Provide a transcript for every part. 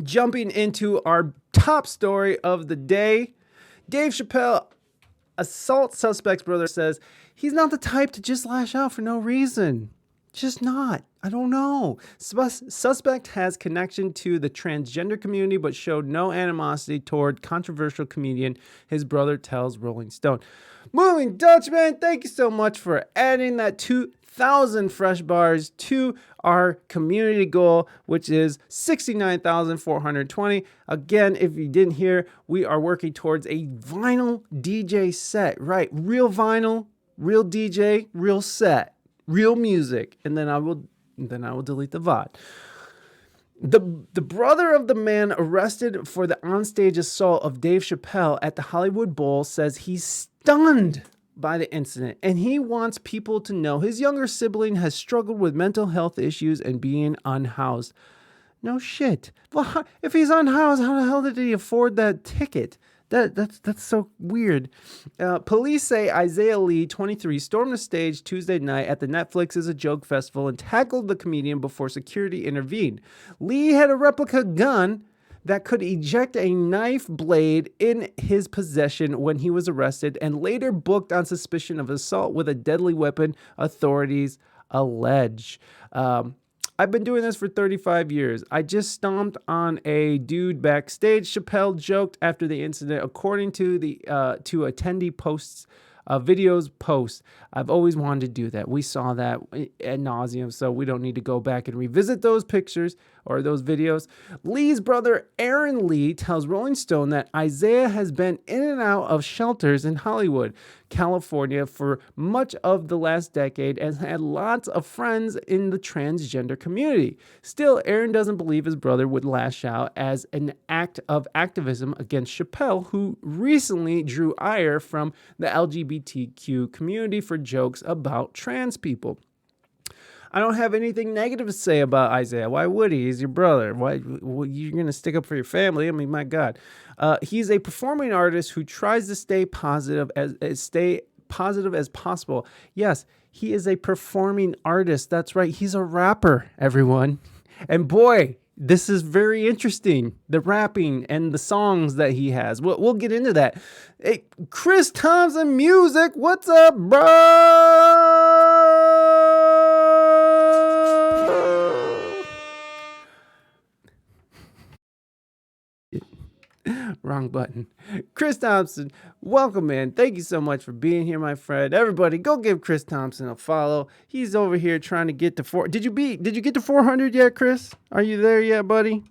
Jumping into our top story of the day, Dave Chappelle, assault suspect's brother, says he's not the type to just lash out for no reason. Just not. I don't know. Suspect has connection to the transgender community, but showed no animosity toward controversial comedian, his brother tells Rolling Stone. Moving Dutchman, thank you so much for adding that 2,000 fresh bars to our community goal, which is 69,420. Again, if you didn't hear, we are working towards a vinyl DJ set, right? Real vinyl, real DJ, real set, real music, and then I will delete the VOD. The brother of the man arrested for the onstage assault of Dave Chappelle at the Hollywood Bowl says he's stunned by the incident, and he wants people to know his younger sibling has struggled with mental health issues and being unhoused. No shit. Well, if he's unhoused, how the hell did he afford that ticket? That's so weird. Police say Isaiah Lee, 23, stormed the stage Tuesday night at the Netflix Is a Joke festival and tackled the comedian before security intervened. Lee had a replica gun that could eject a knife blade in his possession when he was arrested and later booked on suspicion of assault with a deadly weapon, authorities allege. I've been doing this for 35 years. I just stomped on a dude backstage, Chappelle joked after the incident, according to the attendee posts. Videos post. I've always wanted to do that. We saw that ad nauseum, so we don't need to go back and revisit those pictures or those videos. Lee's brother, Aaron Lee, tells Rolling Stone that Isaiah has been in and out of shelters in Hollywood, California for much of the last decade and had lots of friends in the transgender community. Still, Aaron doesn't believe his brother would lash out as an act of activism against Chappelle, who recently drew ire from the LGBTQ community for jokes about trans people. I don't have anything negative to say about Isaiah. Why would he? He's your brother. Why you're going to stick up for your family? I mean, my God. He's a performing artist who tries to stay positive as possible. Yes, he is a performing artist. That's right. He's a rapper, everyone. And boy, this is very interesting. The rapping and the songs that he has. We'll get into that. Hey, Chris Thompson Music. What's up, bro? Wrong button. Chris Thompson, welcome, man. Thank you so much for being here, my friend. Everybody, go give Chris Thompson a follow. He's over here trying to get to 4. Did you get to 400 yet, Chris? Are you there yet, buddy?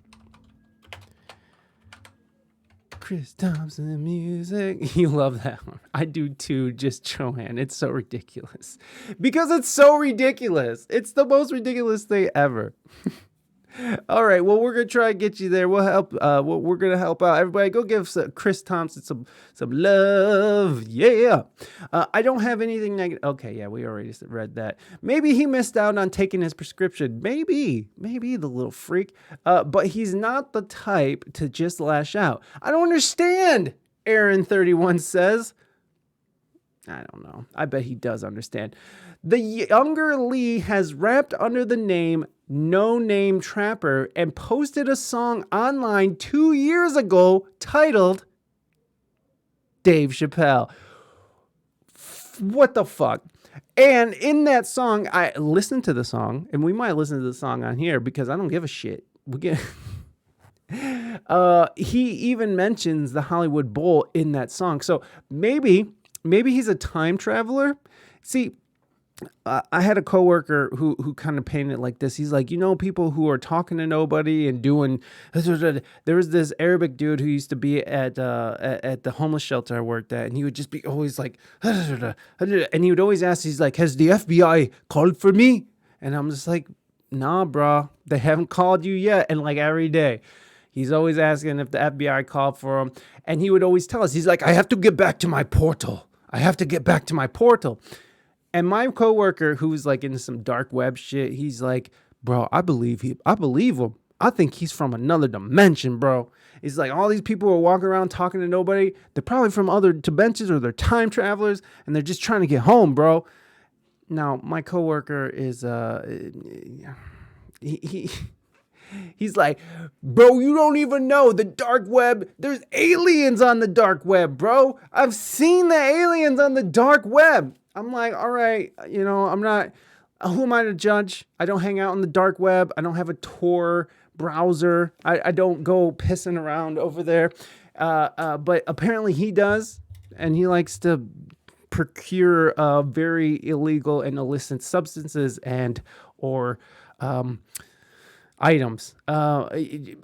Chris Thompson Music. You love that one. I do too, just Joanne. It's so ridiculous. Because it's so ridiculous. It's the most ridiculous thing ever. All right, well, we're gonna try and get you there. We'll help. We're gonna help out. Everybody, go give Chris Thompson some love. Yeah. I don't have anything negative. Okay, yeah, we already read that. Maybe he missed out on taking his prescription. Maybe the little freak. But he's not the type to just lash out. I don't understand. Aaron 31 says. I don't know. I bet he does understand. The younger Lee has rapped under the name No Name Trapper and posted a song online 2 years ago titled Dave Chappelle. What the fuck? And in that song, I listened to the song, and we might listen to the song on here because I don't give a shit. He even mentions the Hollywood Bowl in that song. So maybe he's a time traveler. See, I had a coworker who kind of painted it like this. He's like, people who are talking to nobody and doing. There was this Arabic dude who used to be at the homeless shelter I worked at, and he would just be always like, and he would always ask, he's like, has the FBI called for me? And I'm just like, nah, bro, they haven't called you yet. And like every day, he's always asking if the FBI called for him, and he would always tell us, he's like, I have to get back to my portal. And my coworker, who's like into some dark web shit, he's like, bro, I believe him. I think he's from another dimension, bro. He's like, all these people are walking around talking to nobody. They're probably from other dimensions or they're time travelers and they're just trying to get home, bro. Now, my coworker is, He's like, bro, you don't even know the dark web. There's aliens on the dark web, bro. I've seen the aliens on the dark web. I'm like, all right, I'm not, who am I to judge? I don't hang out on the dark web. I don't have a Tor browser. I don't go pissing around over there. But apparently he does. And he likes to procure very illegal and illicit substances and or items.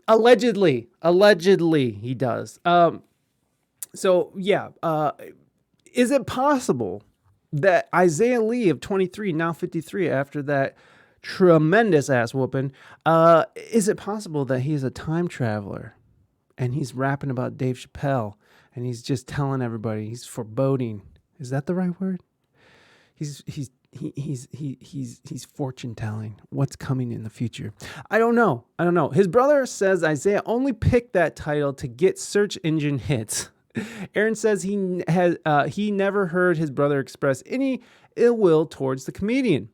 Allegedly he does. So yeah, is it possible that Isaiah Lee of 23, now 53, after that tremendous ass whooping, is it possible that he's a time traveler and he's rapping about Dave Chappelle and he's just telling everybody, he's foreboding? Is that the right word? He's fortune telling what's coming in the future. I don't know. His brother says Isaiah only picked that title to get search engine hits. Aaron says he never heard his brother express any ill will towards the comedian.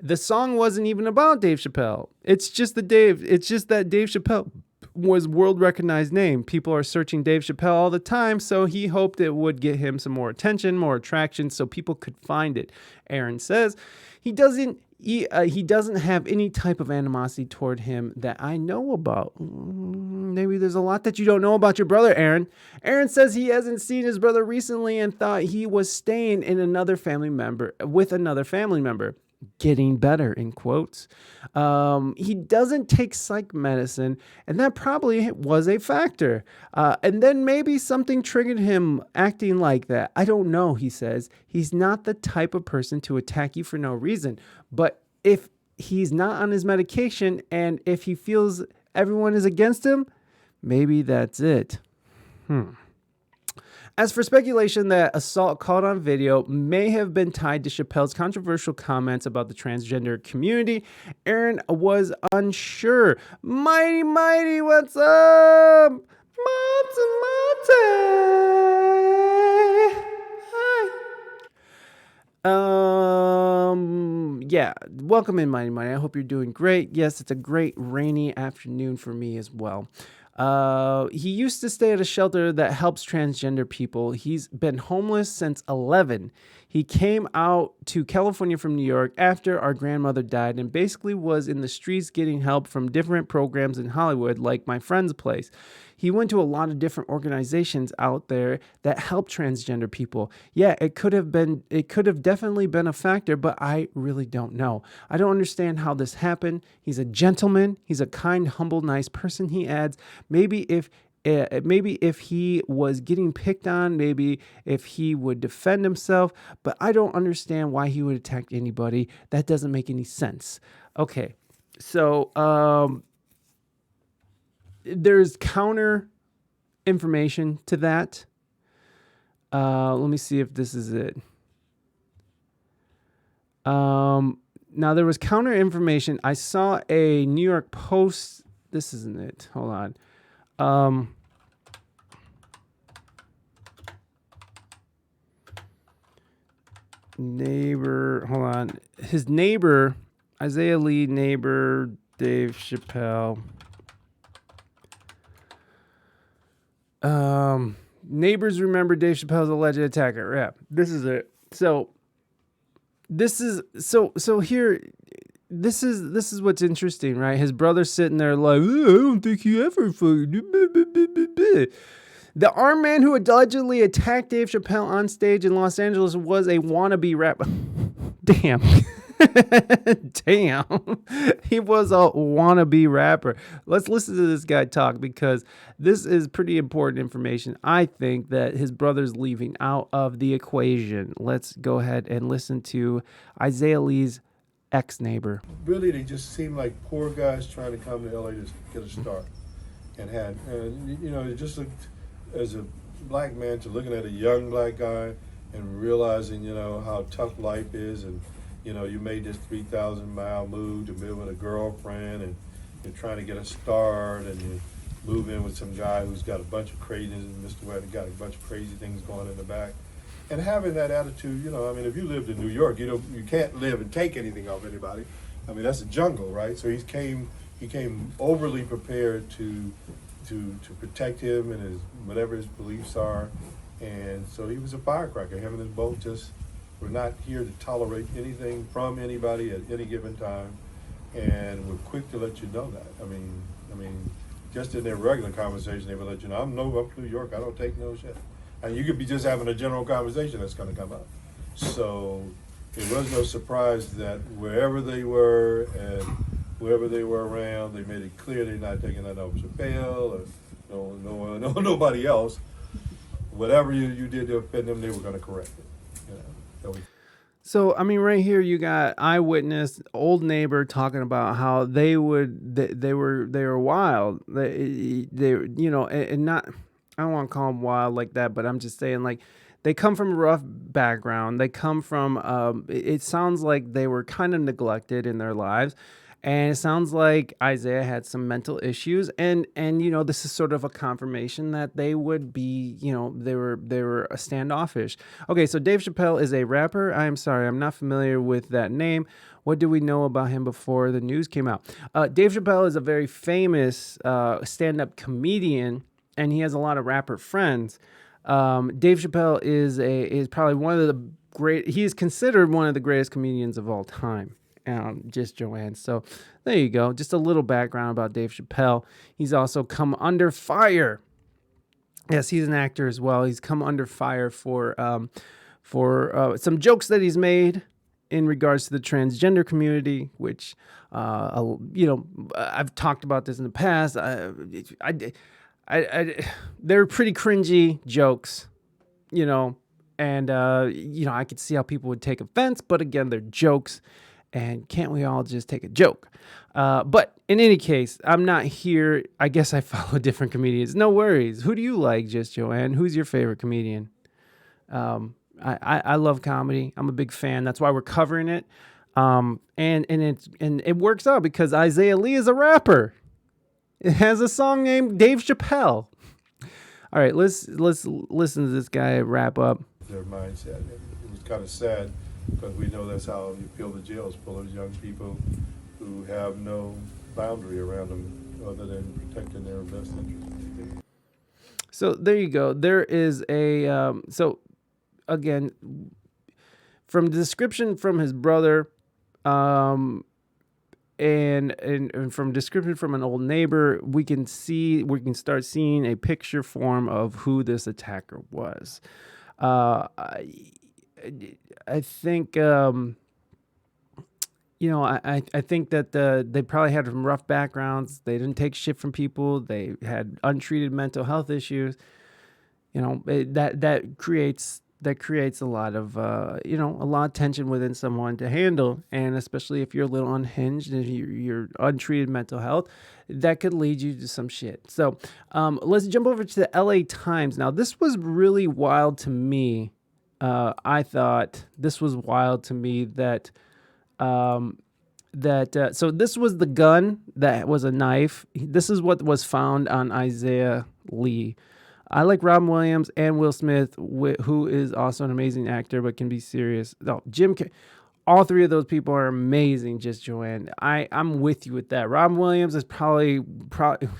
The song wasn't even about Dave Chappelle. It's just that Dave Chappelle was world recognized name. People are searching Dave Chappelle all the time, so he hoped it would get him some more attention, more attraction, so people could find it. Aaron says he doesn't have any type of animosity toward him that I know about. Maybe there's a lot that you don't know about your brother, Aaron. Aaron says he hasn't seen his brother recently and thought he was staying with another family member. Getting better, in quotes. He doesn't take psych medicine, and that probably was a factor. And then maybe something triggered him acting like that. I don't know, he says. He's not the type of person to attack you for no reason. But if he's not on his medication and if he feels everyone is against him, maybe that's it. As for speculation that assault caught on video may have been tied to Chappelle's controversial comments about the transgender community, Aaron was unsure. Mighty, what's up? Monty. Yeah, welcome in, Mighty. I hope you're doing great. Yes, it's a great rainy afternoon for me as well. He used to stay at a shelter that helps transgender people. He's been homeless since 11. He came out to California from New York after our grandmother died and basically was in the streets getting help from different programs in Hollywood, like my friend's place. He went to a lot of different organizations out there that help transgender people. Yeah, it could have definitely been a factor, but I really don't know. I don't understand how this happened. He's a gentleman. He's a kind, humble, nice person, he adds. Maybe if he was getting picked on, maybe if he would defend himself, but I don't understand why he would attack anybody. That doesn't make any sense. Okay, so there's counter information to that. Let me see if this is it. Now there was counter information. I saw a New York Post. This isn't it. Hold on. Neighbor, hold on. His neighbor, Isaiah Lee, neighbor, Dave Chappelle. Neighbors remember Dave Chappelle's alleged attacker. Yeah, this is it. So here. This is what's interesting, right? His brother's sitting there like, I don't think he ever fucking. The armed man who allegedly attacked Dave Chappelle on stage in Los Angeles was a wannabe rapper. Damn. He was a wannabe rapper. Let's listen to this guy talk because this is pretty important information. I think that his brother's leaving out of the equation. Let's go ahead and listen to Isaiah Lee's ex-neighbor. Really, they just seem like poor guys trying to come to LA to get a start. Just as a black man, to looking at a young black guy and realizing, how tough life is, and, you made this 3,000-mile move to be with a girlfriend, and you're trying to get a start, and you move in with some guy who's got a bunch of craziness, and Mr. Webb got a bunch of crazy things going in the back. And having that attitude, if you lived in New York, you can't live and take anything off anybody. That's a jungle, right? So he he came overly prepared to protect him and his whatever his beliefs are, and so he was a firecracker. Him and his boat just were not here to tolerate anything from anybody at any given time, and were quick to let you know that. I mean, just in their regular conversation, they would let you know, I'm from New York. I don't take no shit. And you could be just having a general conversation that's going to come up. So it was no surprise that wherever they were and whoever they were around, they made it clear they're not taking that over Chappelle or nobody else. Whatever you did to offend them, they were going to correct it. You know, that was. So, I mean, right here you got eyewitness, old neighbor talking about how they were wild. They you know, and not, I don't want to call them wild like that, but I'm just saying, like, they come from a rough background. They come from, it sounds like they were kind of neglected in their lives. And it sounds like Isaiah had some mental issues, and you know, this is sort of a confirmation that they would be, you know, they were a standoffish. Okay, so Dave Chappelle is a rapper. I'm sorry, I'm not familiar with that name. What do we know about him before the news came out? Dave Chappelle is a very famous stand-up comedian, and he has a lot of rapper friends. Dave Chappelle is probably one of the great. He is considered one of the greatest comedians of all time. Just Joanne. So there you go. Just a little background about Dave Chappelle. He's also come under fire. Yes, he's an actor as well. He's come under fire for some jokes that he's made in regards to the transgender community, which, you know, I've talked about this in the past. They're pretty cringy jokes, you know, and, you know, I could see how people would take offense, but again, they're jokes. And can't we all just take a joke? But in any case, I'm not here. I guess I follow different comedians. No worries. Who do you like, Just Joanne? Who's your favorite comedian? I love comedy. I'm a big fan. That's why we're covering it. And it works out because Isaiah Lee is a rapper. It has a song named Dave Chappelle. All right, let's listen to this guy wrap up. Their mindset. It was kind of sad, because we know that's how you feel the jails full of young people who have no boundary around them other than protecting their best interests. So there you go. There is a so again, from the description from his brother, and from description from an old neighbor, we can start seeing a picture form of who this attacker was. I think, you know, I think that they probably had some rough backgrounds. They didn't take shit from people. They had untreated mental health issues. You know, that creates a lot of, you know, a lot of tension within someone to handle. And especially if you're a little unhinged and you're untreated mental health, that could lead you to some shit. So let's jump over to the LA Times. Now, this was really wild to me. I thought this was wild to me that so this was the gun that was a knife. This is what was found on Isaiah Lee. I like Robin Williams and Will Smith, who is also an amazing actor but can be serious. No, all three of those people are amazing. Just Joanne, I'm with you with that. Robin Williams is probably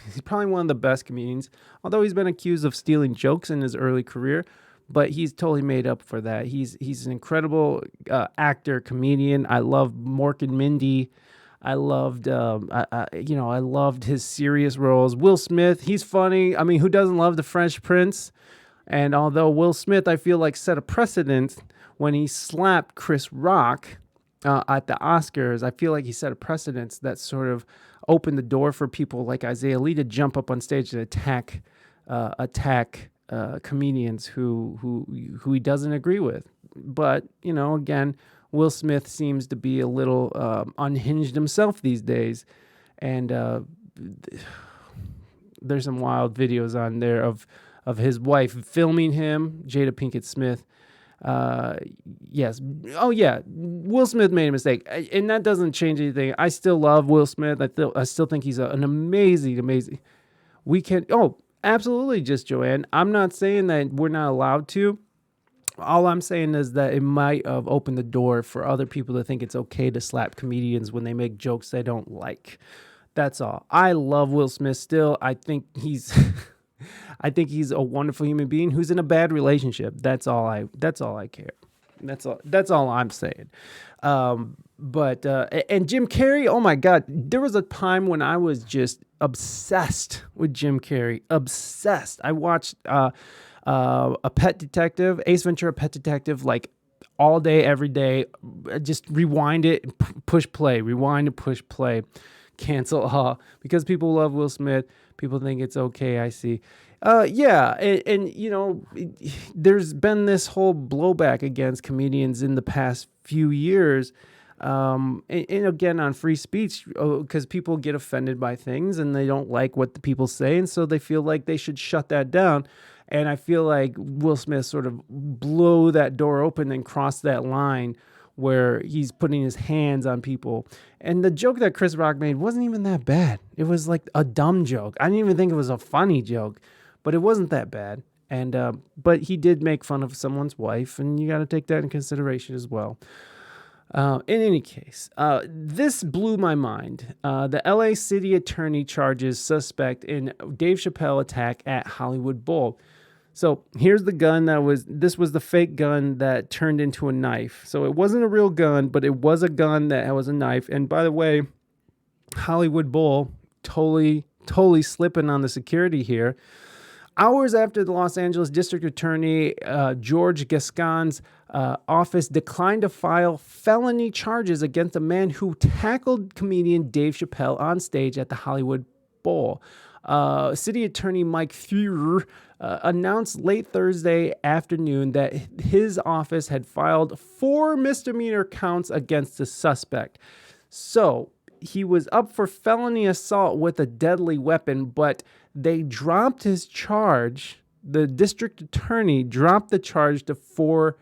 he's probably one of the best comedians, although he's been accused of stealing jokes in his early career. But he's totally made up for that. He's an incredible actor, comedian. I love Mork and Mindy. I loved, I loved his serious roles. Will Smith, he's funny. I mean, who doesn't love The Fresh Prince? And although Will Smith, I feel like set a precedent when he slapped Chris Rock at the Oscars, I feel like he set a precedent that sort of opened the door for people like Isaiah Lee to jump up on stage and attack comedians who he doesn't agree with. But, you know, again, Will Smith seems to be a little unhinged himself these days. And there's some wild videos on there of his wife filming him, Jada Pinkett Smith. Yes. Oh, yeah. Will Smith made a mistake. And that doesn't change anything. I still love Will Smith. I still think he's an amazing. Absolutely, Just Joanne. I'm not saying that we're not allowed to. All I'm saying is that it might have opened the door for other people to think it's okay to slap comedians when they make jokes they don't like. That's all. I love Will Smith still. I think he's I think he's a wonderful human being who's in a bad relationship. That's all I care. That's all I'm saying. But and Jim Carrey, oh my God, there was a time when I was just obsessed with Jim Carrey. Obsessed. I watched a Pet Detective, Ace Ventura Pet Detective, like all day, every day. Just rewind it and push play, rewind and push play, cancel because people love Will Smith. People think it's okay. I see. Yeah, and there's been this whole blowback against comedians in the past few years, and again on free speech, because people get offended by things and they don't like what the people say, and so they feel like they should shut that down. And I feel like Will Smith sort of blew that door open and crossed that line where he's putting his hands on people. And the joke that Chris Rock made wasn't even that bad. It was like a dumb joke. I didn't even think it was a funny joke, but it wasn't that bad. And but he did make fun of someone's wife, and you got to take that in consideration as well. In any case, this blew my mind. The LA city attorney charges suspect in Dave Chappelle attack at Hollywood Bowl. So here's the gun this was the fake gun that turned into a knife. So it wasn't a real gun, but it was a gun that was a knife. And by the way, Hollywood Bowl, totally slipping on the security here. Hours after the Los Angeles District Attorney George Gascon's office declined to file felony charges against a man who tackled comedian Dave Chappelle on stage at the Hollywood Bowl. City Attorney Mike Thuer announced late Thursday afternoon that his office had filed 4 misdemeanor counts against the suspect. So he was up for felony assault with a deadly weapon, but they dropped his charge. The district attorney dropped the charge to 4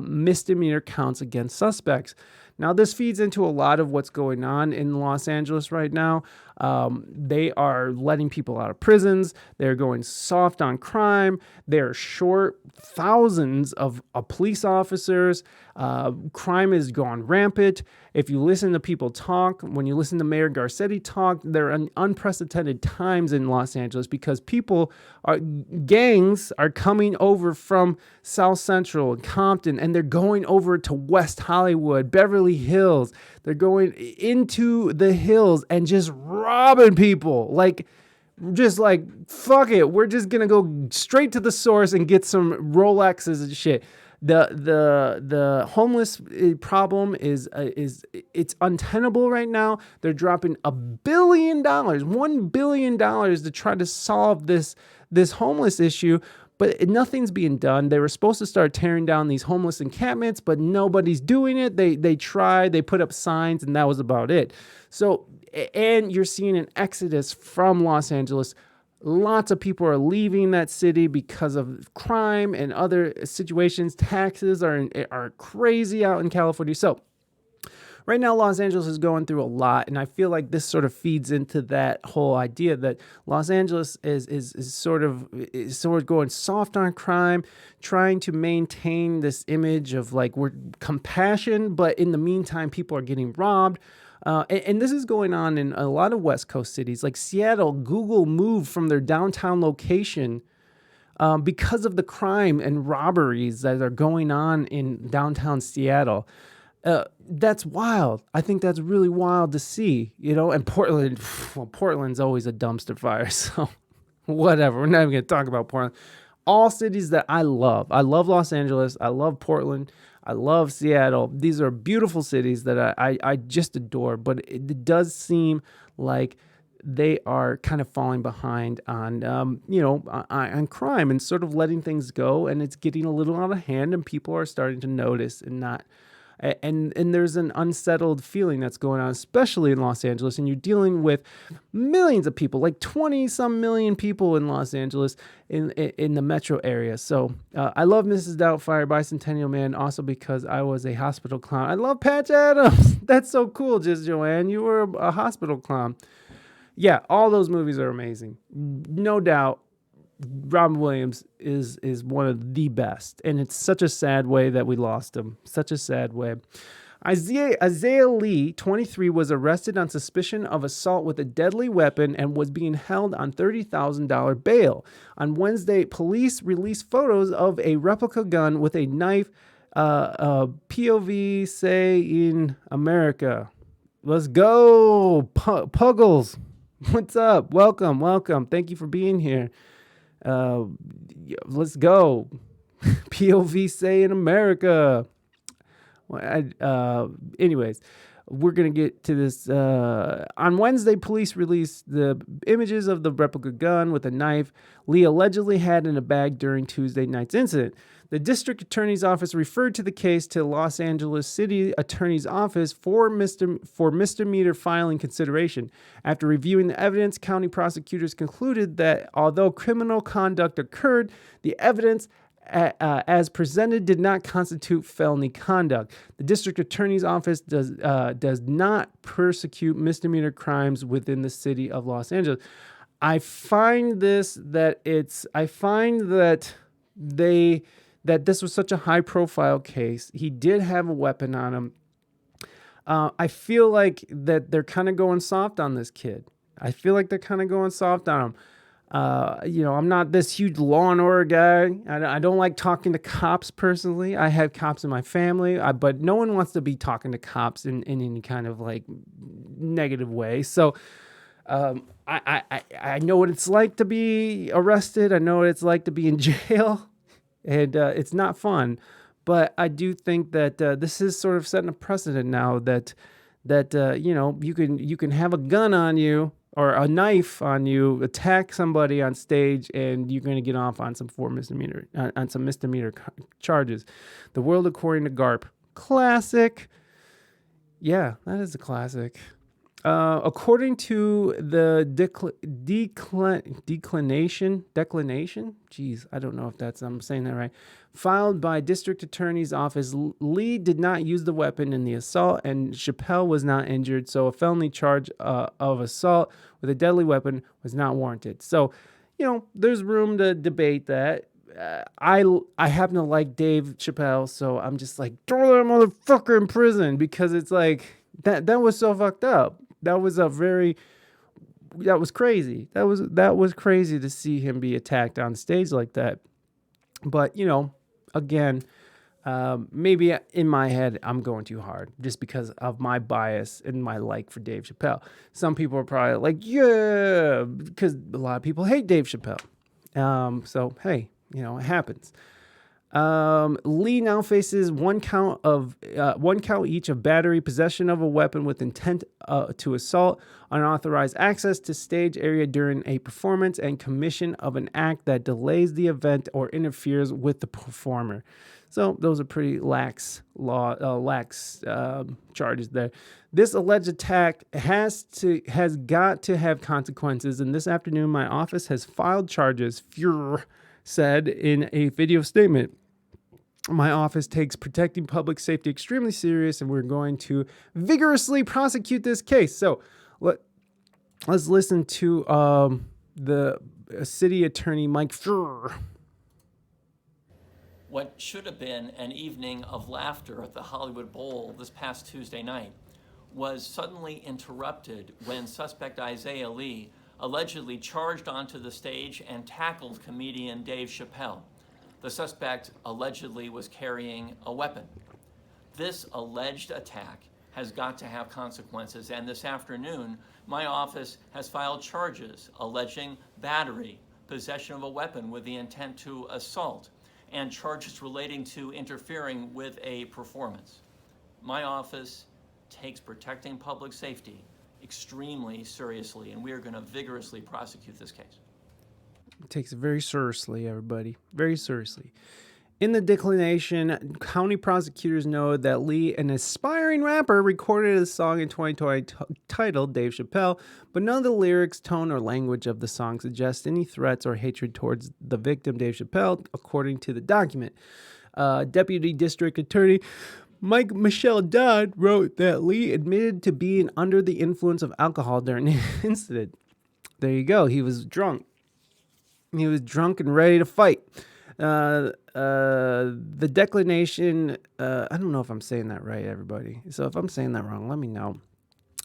misdemeanor counts against suspects. Now, this feeds into a lot of what's going on in Los Angeles right now. They are letting people out of prisons. They're going soft on crime. They're short thousands of police officers. Crime has gone rampant. If you listen to people talk, when you listen to Mayor Garcetti talk, there are unprecedented times in Los Angeles because gangs are coming over from South Central and Compton, and they're going over to West Hollywood, Beverly Hills. They're going into the hills and just robbing people. Just like, fuck it. We're just going to go straight to the source and get some Rolexes and shit. The homeless problem is it's untenable right now. They're dropping $1 billion, $1 billion to try to solve this homeless issue, but nothing's being done. They were supposed to start tearing down these homeless encampments, but nobody's doing it. They tried, they put up signs, and that was about it. So, and you're seeing an exodus from Los Angeles. Lots of people are leaving that city because of crime and other situations. Taxes are crazy out in California. So right now, Los Angeles is going through a lot, and I feel like this sort of feeds into that whole idea that Los Angeles is sort of going soft on crime, trying to maintain this image of like we're compassion, but in the meantime, people are getting robbed. And this is going on in a lot of West Coast cities. Like Seattle, Google moved from their downtown location because of the crime and robberies that are going on in downtown Seattle. That's wild. I think that's really wild to see, and Portland's always a dumpster fire. So whatever. We're not even going to talk about Portland. All cities that I love. I love Los Angeles. I love Portland. I love Seattle. These are beautiful cities that I just adore, but it does seem like they are kind of falling behind on, on crime and sort of letting things go, and it's getting a little out of hand, and people are starting to notice and not. And there's an unsettled feeling that's going on, especially in Los Angeles. And you're dealing with millions of people, like 20-some million people in Los Angeles in the metro area. So I love Mrs. Doubtfire, Bicentennial Man, also because I was a hospital clown. I love Patch Adams. That's so cool, Just Joanne. You were a hospital clown. Yeah, all those movies are amazing. No doubt. Robin Williams is one of the best, and it's such a sad way that we lost him. Such a sad way. Isaiah Lee, 23, was arrested on suspicion of assault with a deadly weapon and was being held on $30,000 bail. On Wednesday, police released photos of a replica gun with a knife. POV say in America. Let's go, Puggles. What's up? Welcome. Thank you for being here. Let's go. POV say in America. Anyways, we're going to get to this. On Wednesday, police released the images of the replica gun with a knife Lee allegedly had in a bag during Tuesday night's incident. The district attorney's office referred to the case to Los Angeles City Attorney's Office for misdemeanor filing consideration. After reviewing the evidence, county prosecutors concluded that although criminal conduct occurred, the evidence as presented did not constitute felony conduct. The district attorney's office does not prosecute misdemeanor crimes within the city of Los Angeles. I find this that this was such a high profile case. He did have a weapon on him. I feel like that they're kind of going soft on this kid. I'm not this huge Law and Order guy. I don't like talking to cops personally. I have cops in my family, but no one wants to be talking to cops in any kind of like negative way. So I know what it's like to be arrested. I know what it's like to be in jail, and it's not fun. But I do think that this is sort of setting a precedent now that you can have a gun on you or a knife on you, attack somebody on stage, and you're going to get off on some misdemeanor charges. The World According to Garp. Classic. Yeah, that is a classic. According to the declination, geez, I don't know if I'm saying that right, filed by District Attorney's Office, Lee did not use the weapon in the assault, and Chappelle was not injured, so a felony charge of assault with a deadly weapon was not warranted. So, there's room to debate that. I happen to like Dave Chappelle, so I'm just like, throw that motherfucker in prison, because it's like, that was so fucked up. That was crazy. That was crazy to see him be attacked on stage like that. But, again, maybe in my head, I'm going too hard just because of my bias and my like for Dave Chappelle. Some people are probably like, yeah, because a lot of people hate Dave Chappelle. So, hey, it happens. Lee now faces one count each of battery, possession of a weapon with intent to assault, unauthorized access to stage area during a performance, and commission of an act that delays the event or interferes with the performer. So those are pretty lax charges there. This alleged attack has got to have consequences, and this afternoon my office has filed charges, Fuhrer said in a video statement. My office takes protecting public safety extremely serious, and we're going to vigorously prosecute this case. So let's listen to the city attorney, Mike Fuhrer. What should have been an evening of laughter at the Hollywood Bowl this past Tuesday night was suddenly interrupted when suspect Isaiah Lee allegedly charged onto the stage and tackled comedian Dave Chappelle. The suspect allegedly was carrying a weapon. This alleged attack has got to have consequences, and this afternoon, my office has filed charges alleging battery, possession of a weapon with the intent to assault, and charges relating to interfering with a performance. My office takes protecting public safety extremely seriously, and we are going to vigorously prosecute this case. Takes it very seriously, everybody. Very seriously. In the declination, county prosecutors know that Lee, an aspiring rapper, recorded a song in 2020 titled Dave Chappelle, but none of the lyrics, tone, or language of the song suggest any threats or hatred towards the victim, Dave Chappelle, according to the document. Deputy District Attorney Mike Michelle Dodd wrote that Lee admitted to being under the influence of alcohol during the incident. There you go. He was drunk. He was drunk and ready to fight. The declination, I don't know if I'm saying that right, everybody. So if I'm saying that wrong, let me know.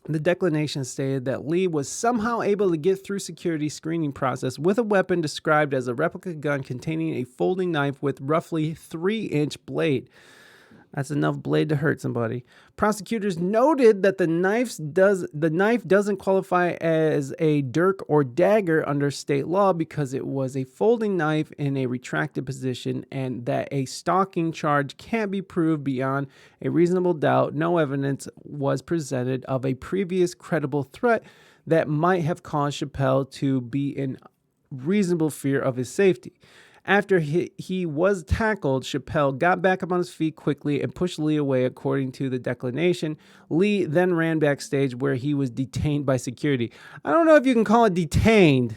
The declination stated that Lee was somehow able to get through security screening process with a weapon described as a replica gun containing a folding knife with roughly 3-inch blade. That's enough blade to hurt somebody. Prosecutors noted that the knife doesn't qualify as a dirk or dagger under state law because it was a folding knife in a retracted position, and that a stalking charge can't be proved beyond a reasonable doubt. No evidence was presented of a previous credible threat that might have caused Chappelle to be in reasonable fear of his safety. After he was tackled, Chappelle got back up on his feet quickly and pushed Lee away, according to the declination. Lee then ran backstage where he was detained by security. I don't know if you can call it detained.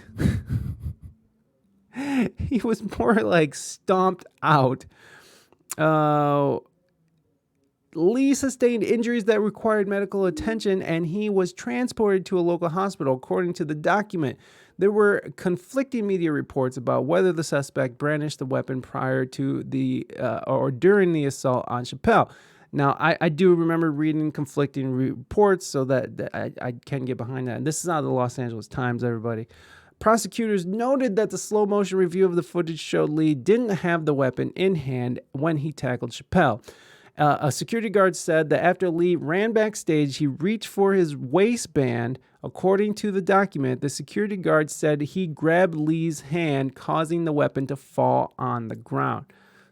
He was more like stomped out. Lee sustained injuries that required medical attention, and he was transported to a local hospital, according to the document. There were conflicting media reports about whether the suspect brandished the weapon prior to or during the assault on Chappelle. Now, I do remember reading conflicting reports, so that I can get behind that. And this is out of the Los Angeles Times, everybody. Prosecutors noted that the slow motion review of the footage showed Lee didn't have the weapon in hand when he tackled Chappelle. A security guard said that after Lee ran backstage, he reached for his waistband. According to the document, the security guard said he grabbed Lee's hand, causing the weapon to fall on the ground.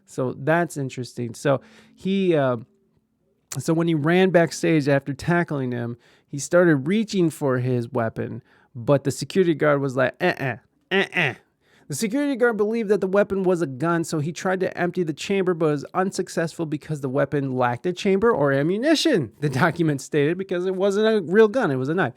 So that's interesting. So when he ran backstage after tackling him, he started reaching for his weapon, but the security guard was like, The security guard believed that the weapon was a gun, so he tried to empty the chamber, but was unsuccessful because the weapon lacked a chamber or ammunition, the document stated, because it wasn't a real gun, it was a knife.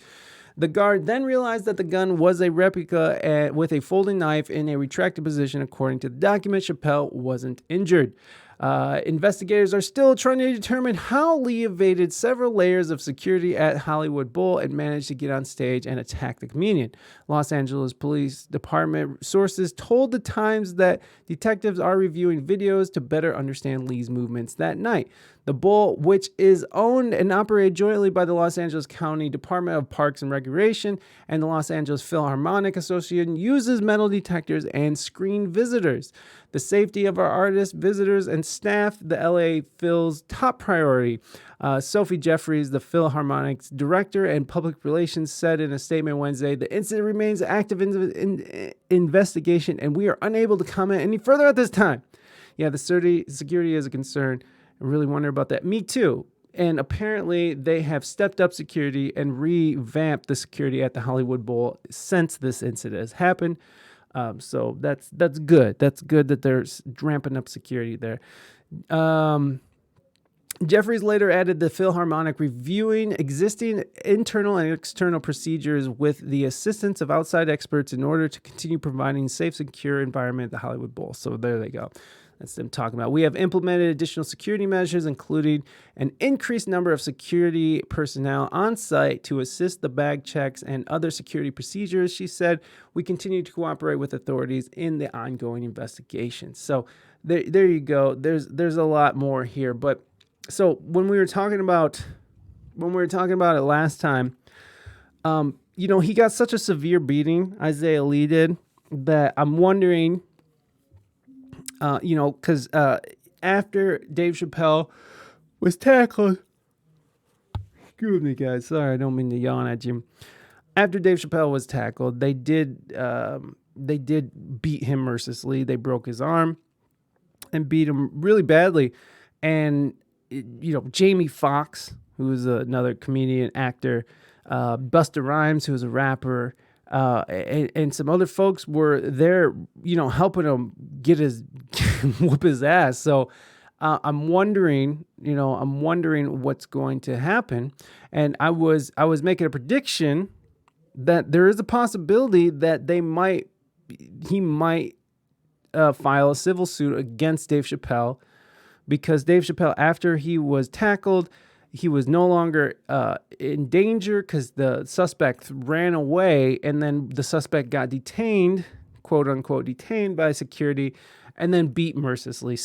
The guard then realized that the gun was a replica with a folding knife in a retracted position. According to the document, Chappelle wasn't injured. Investigators are still trying to determine how Lee evaded several layers of security at Hollywood Bowl and managed to get on stage and attack the comedian. Los Angeles Police Department sources told the Times that detectives are reviewing videos to better understand Lee's movements that night. The Bowl, which is owned and operated jointly by the Los Angeles County Department of Parks and Recreation and the Los Angeles Philharmonic Association, uses metal detectors and screen visitors. The safety of our artists, visitors, and staff, the LA Phil's top priority. Sophie Jeffries, the Philharmonic's director and public relations, said in a statement Wednesday, the incident remains active in investigation and we are unable to comment any further at this time. Yeah, the security is a concern. I really wonder about that. Me too. And apparently they have stepped up security and revamped the security at the Hollywood Bowl since this incident has happened. So that's good. That's good that they're ramping up security there. Jeffries later added the Philharmonic reviewing existing internal and external procedures with the assistance of outside experts in order to continue providing safe, secure environment at the Hollywood Bowl. So there they go. That's them talking about. We have implemented additional security measures, including an increased number of security personnel on site to assist the bag checks and other security procedures. She said, we continue to cooperate with authorities in the ongoing investigation. So there you go. There's a lot more here. But so when we were talking about it last time, he got such a severe beating, Isaiah Lee did, that I'm wondering, because after Dave Chappelle was tackled, excuse me, guys, sorry, I don't mean to yawn at you. After Dave Chappelle was tackled, they did beat him mercilessly. They broke his arm and beat him really badly. And, Jamie Foxx, who is another comedian, actor, Busta Rhymes, who is a rapper, and some other folks were there, helping him whoop his ass. So I'm wondering what's going to happen. And I was making a prediction that there is a possibility that he might file a civil suit against Dave Chappelle, because Dave Chappelle, after he was tackled, he was no longer in danger because the suspect ran away, and then the suspect got detained quote unquote detained by security and then beat mercilessly.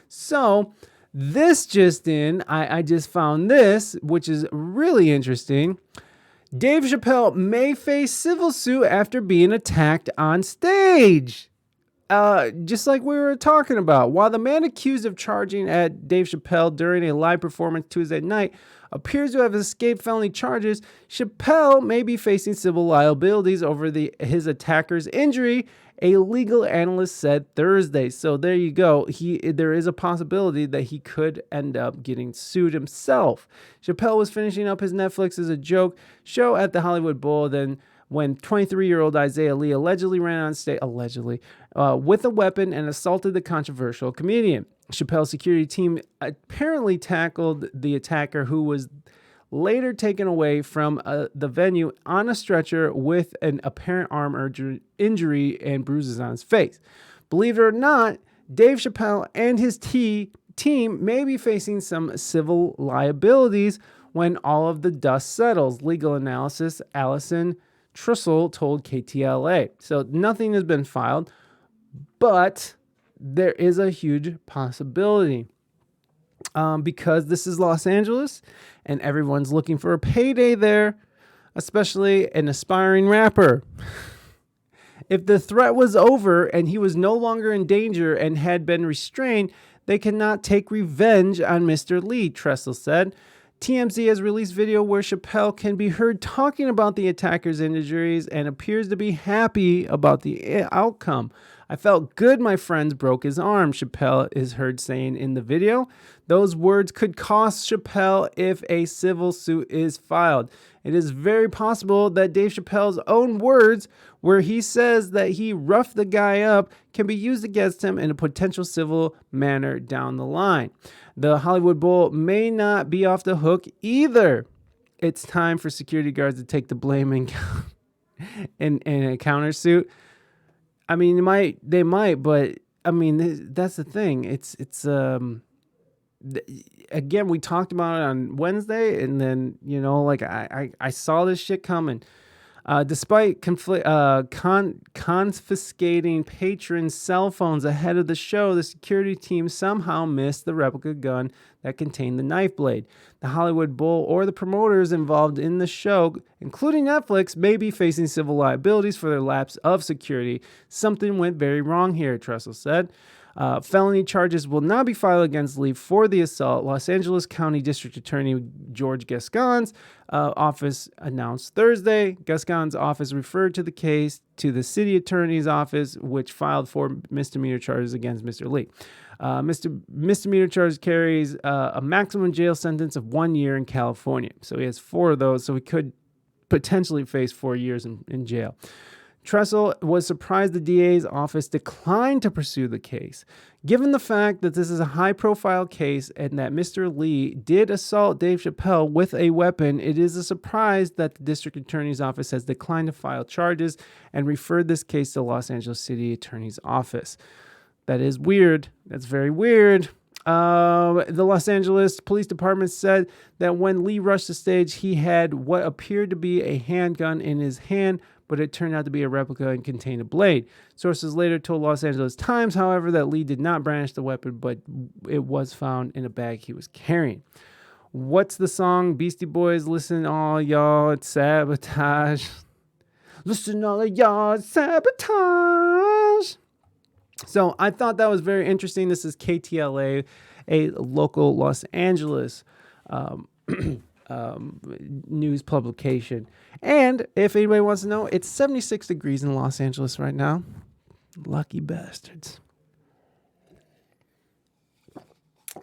So this just in, I just found this, which is really interesting. Dave Chappelle may face civil suit after being attacked on stage. Just like we were talking about, while the man accused of charging at Dave Chappelle during a live performance Tuesday night appears to have escaped felony charges, Chappelle may be facing civil liabilities over his attacker's injury, a legal analyst said Thursday. So there you go. There is a possibility that he could end up getting sued himself. Chappelle was finishing up his Netflix as a joke show at the Hollywood Bowl when 23-year-old Isaiah Lee allegedly ran on stage with a weapon and assaulted the controversial comedian. Chappelle's security team apparently tackled the attacker, who was later taken away from the venue on a stretcher with an apparent arm injury and bruises on his face. Believe it or not, Dave Chappelle and his team may be facing some civil liabilities when all of the dust settles. Legal analyst Allison Trussell told KTLA. So nothing has been filed, but there is a huge possibility. Because this is Los Angeles and everyone's looking for a payday there, especially an aspiring rapper. If the threat was over and he was no longer in danger and had been restrained, they cannot take revenge on Mr. Lee, Tressel said. TMZ has released video where Chappelle can be heard talking about the attacker's injuries and appears to be happy about the outcome. I felt good my friends broke his arm, Chappelle is heard saying in the video. Those words could cost Chappelle if a civil suit is filed. It is very possible that Dave Chappelle's own words, where he says that he roughed the guy up, can be used against him in a potential civil manner down the line. The Hollywood Bowl may not be off the hook either. It's time for security guards to take the blame in a countersuit. I mean, they might, but I mean, that's the thing. Again, we talked about it on Wednesday, and then, like I saw this shit coming. Despite confiscating patrons' cell phones ahead of the show, the security team somehow missed the replica gun that contained the knife blade. The Hollywood Bowl or the promoters involved in the show, including Netflix, may be facing civil liabilities for their lapse of security. Something went very wrong here, Tressel said. Felony charges will not be filed against Lee for the assault. Los Angeles County District Attorney George Gascon's office announced Thursday. Gascon's office referred to the case to the city attorney's office, which filed 4 misdemeanor charges against Mr. Lee. Misdemeanor charge carries a maximum jail sentence of 1 year in California. So he has 4 of those, so he could potentially face 4 years in jail. Tressel was surprised the DA's office declined to pursue the case. Given the fact that this is a high-profile case and that Mr. Lee did assault Dave Chappelle with a weapon, it is a surprise that the district attorney's office has declined to file charges and referred this case to Los Angeles City Attorney's office. That is weird. That's very weird. The Los Angeles Police Department said that when Lee rushed the stage, he had what appeared to be a handgun in his hand, but it turned out to be a replica and contained a blade. Sources later told Los Angeles Times, however, that Lee did not brandish the weapon, but it was found in a bag he was carrying. What's the song? Beastie Boys, listen all y'all, it's sabotage. Listen all of y'all, it's sabotage. So I thought that was very interesting. This is KTLA, a local Los Angeles news publication. And if anybody wants to know, it's 76 degrees in Los Angeles right now. Lucky bastards.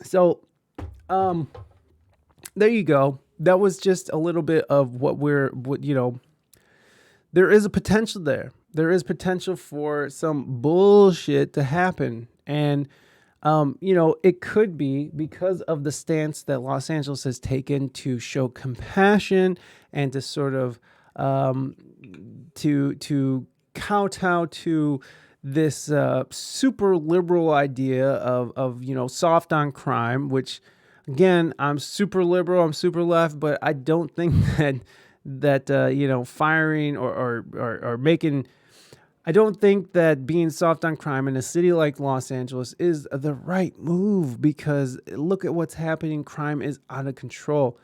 So, there you go. That was just a little bit of what there is a potential there. There is potential for some bullshit to happen. And, it could be because of the stance that Los Angeles has taken to show compassion and to sort of to kowtow to this super liberal idea of soft on crime, which, again, I'm super liberal, I'm super left, but I don't think that firing or making I don't think that being soft on crime in a city like Los Angeles is the right move, because look at what's happening. Crime is out of control.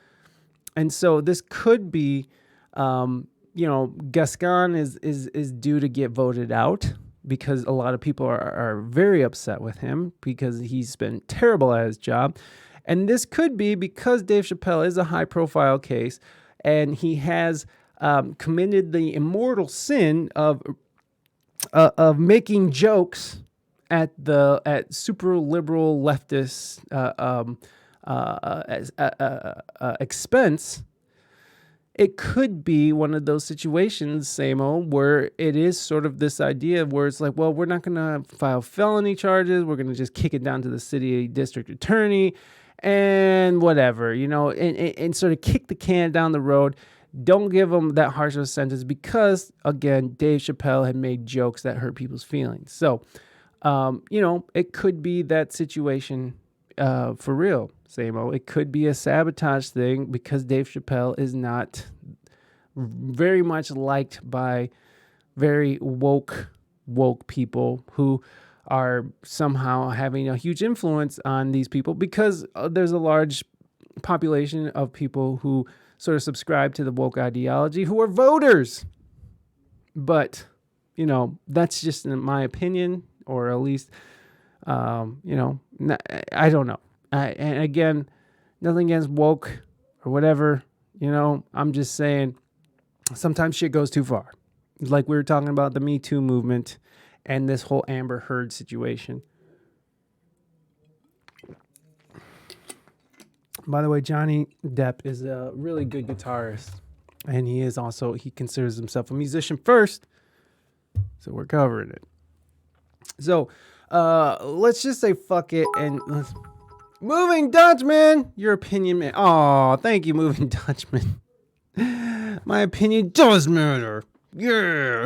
And so this could be, Gascon is due to get voted out, because a lot of people are very upset with him because he's been terrible at his job. And this could be because Dave Chappelle is a high profile case, and he has committed the immortal sin of making jokes at super liberal leftists expense. It could be one of those situations, same-o, where it is sort of this idea where it's like, well, we're not going to file felony charges. We're going to just kick it down to the city district attorney and whatever, and sort of kick the can down the road. Don't give them that harsh of a sentence because, again, Dave Chappelle had made jokes that hurt people's feelings. So, it could be that situation for real. Same-o. It could be a sabotage thing because Dave Chappelle is not very much liked by very woke people who are somehow having a huge influence on these people, because there's a large population of people who sort of subscribe to the woke ideology who are voters. But, that's just in my opinion, or at least, I don't know. And again, nothing against woke or whatever, I'm just saying sometimes shit goes too far. Like we were talking about the Me Too movement and this whole Amber Heard situation. By the way, Johnny Depp is a really good guitarist, and he considers himself a musician first. So we're covering it. So let's just say fuck it and let's... Moving Dutchman, your opinion, man. Oh, thank you, Moving Dutchman. My opinion does matter. Yeah.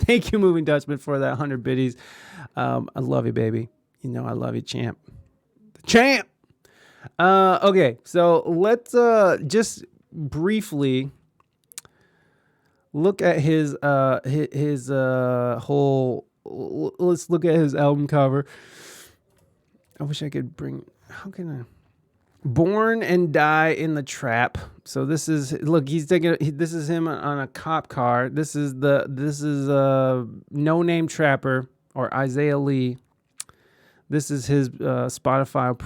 Thank you, Moving Dutchman, for that 100 biddies. I love you, baby. I love you, champ. The champ. Okay, so let's just briefly look at his whole. Let's look at his album cover. I wish I could how can I? Born and Die in the Trap. So this is this is him on a cop car. This is No Name Trapper, or Isaiah Lee. This is his Spotify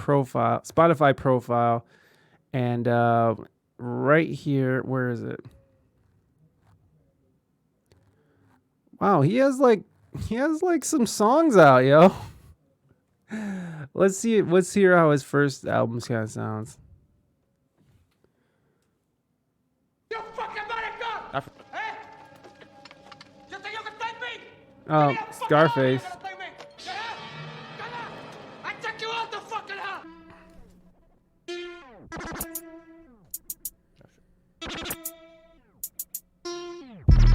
profile. And right here, where is it? Wow, he has some songs out, yo. Let's hear how his first album kind of sounds. You fucking maricón! Yo tengo que estar bien. Oh, Scarface. I check you out the fucking house.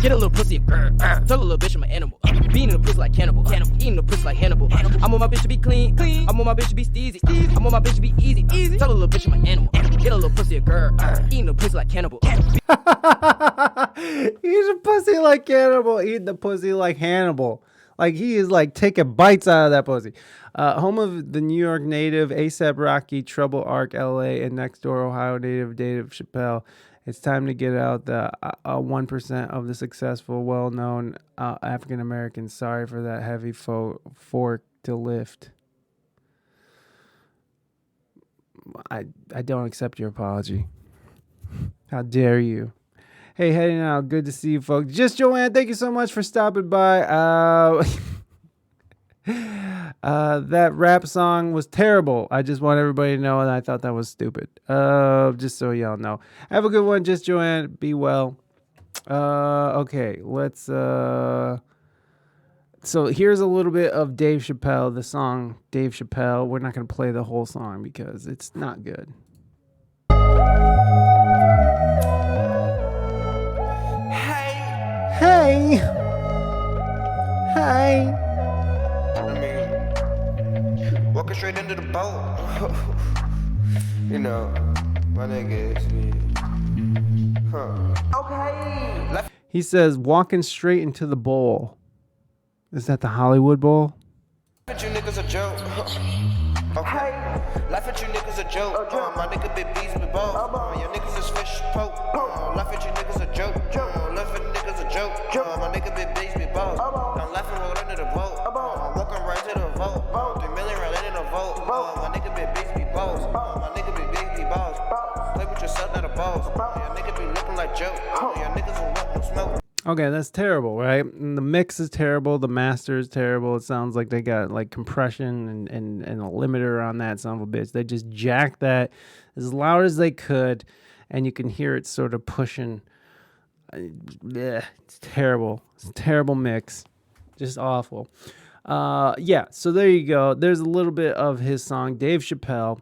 Get a little pussy, tell a little bitch I'm an animal. Beating the pussy like cannibal, eating the pussy like Hannibal. I want my bitch to be clean, I want my bitch to be steezy, I want my bitch to be easy. Tell a little bitch I'm an animal. Get a little pussy, eating the pussy like cannibal. He's a pussy like cannibal, eating the pussy like Hannibal. Like he is like taking bites out of that pussy. Home of the New York native A$AP Rocky, Trouble Arc LA, and next door Ohio native Dave Chappelle. It's time to get out the 1% of the successful, well-known African Americans. Sorry for that heavy fork to lift. I don't accept your apology. How dare you? Hey, heading out. Good to see you, folks. Just Joanne, thank you so much for stopping by. That rap song was terrible. I just want everybody to know, and I thought that was stupid. Just so y'all know. Have a good one, Just Joanne. Be well. Okay, let's. So here's a little bit of Dave Chappelle, the song Dave Chappelle. We're not going to play the whole song because it's not good. Hey. Walking straight into the boat. You know, my nigga is me. Okay. He says, walking straight into the bowl. Is that the Hollywood Bowl? Laugh at you niggas a joke. Okay. Laugh at you niggas a joke. My nigga big bees with balls. Your niggas is fish poke. Laugh at you niggas a joke. Laugh at niggas a joke. My nigga big bees with balls. I'm laughing roll into the vote. Welcome right to the vote. 3 million right into the vote. My nigga big bees with balls. My nigga big bees with balls. Play with yourself, not a balls. Your nigga be looking like Joe. Your niggas will want no smoke. Okay, that's terrible, right? And the mix is terrible. The master is terrible. It sounds like they got like compression and a limiter on that son of a bitch. They just jacked that as loud as they could, and you can hear it sort of pushing. It's terrible. It's a terrible mix. Just awful. Yeah, so there you go. There's a little bit of his song, Dave Chappelle,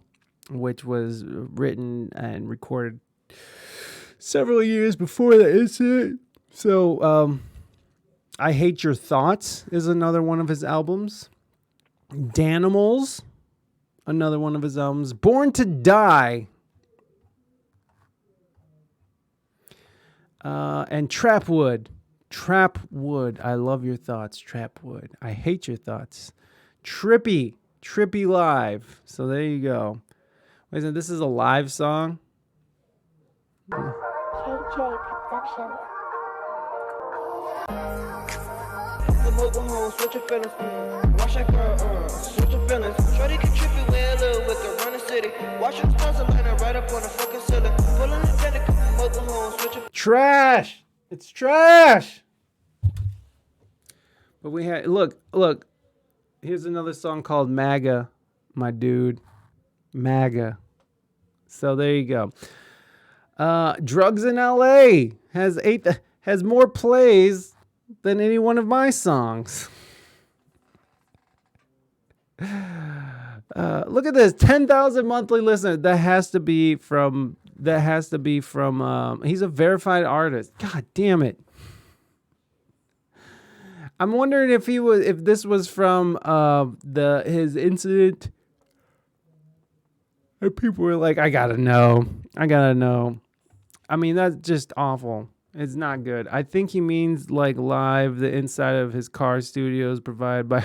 which was written and recorded several years before the incident. So, I Hate Your Thoughts is another one of his albums. Danimals, another one of his albums. Born to Die. And Trapwood. Trapwood. I love your thoughts, Trapwood. I hate your thoughts. Trippy Live. So there you go. Wait a minute, this is a live song? KJ Productions. Mobile home, switch your feelings. Watch that girl, switch your feelings. Shorty can trip you way a little with the running city. Watch your stars aligning right up on the fucking ceiling. Pulling the Danica, mobile home, switch your Trash. It's trash. But we had look. Here's another song called MAGA, my dude. MAGA. So there you go. Drugs in LA has more plays than any one of my songs. Look at this, 10,000 monthly listeners. That has to be from. He's a verified artist. God damn it! I'm wondering if this was from his incident. And people were like, I gotta know. I mean, that's just awful. It's not good. I think he means like live, the inside of his car studios provided by.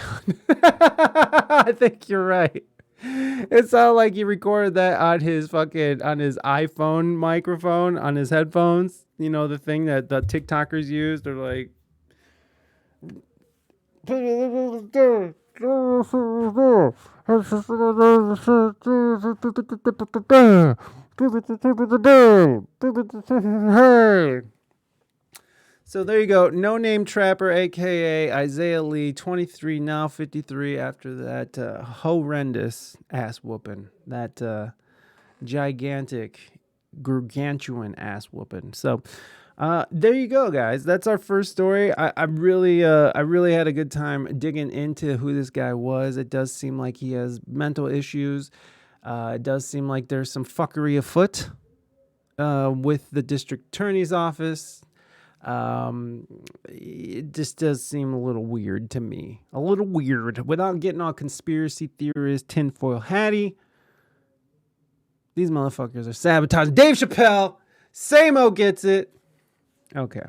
I think you're right. It sounded like he recorded that on his iPhone microphone on his headphones. You know, the thing that the TikTokers use. They're like. So there you go. No Name Trapper, a.k.a. Isaiah Lee, 23, now 53, after that horrendous ass whooping. That gigantic, gargantuan ass whooping. So there you go, guys. That's our first story. I really had a good time digging into who this guy was. It does seem like he has mental issues. It does seem like there's some fuckery afoot with the district attorney's office. It just does seem a little weird to me. A little weird. Without getting all conspiracy theorist, tinfoil hatty. These motherfuckers are sabotaging Dave Chappelle. Same-o gets it. Okay.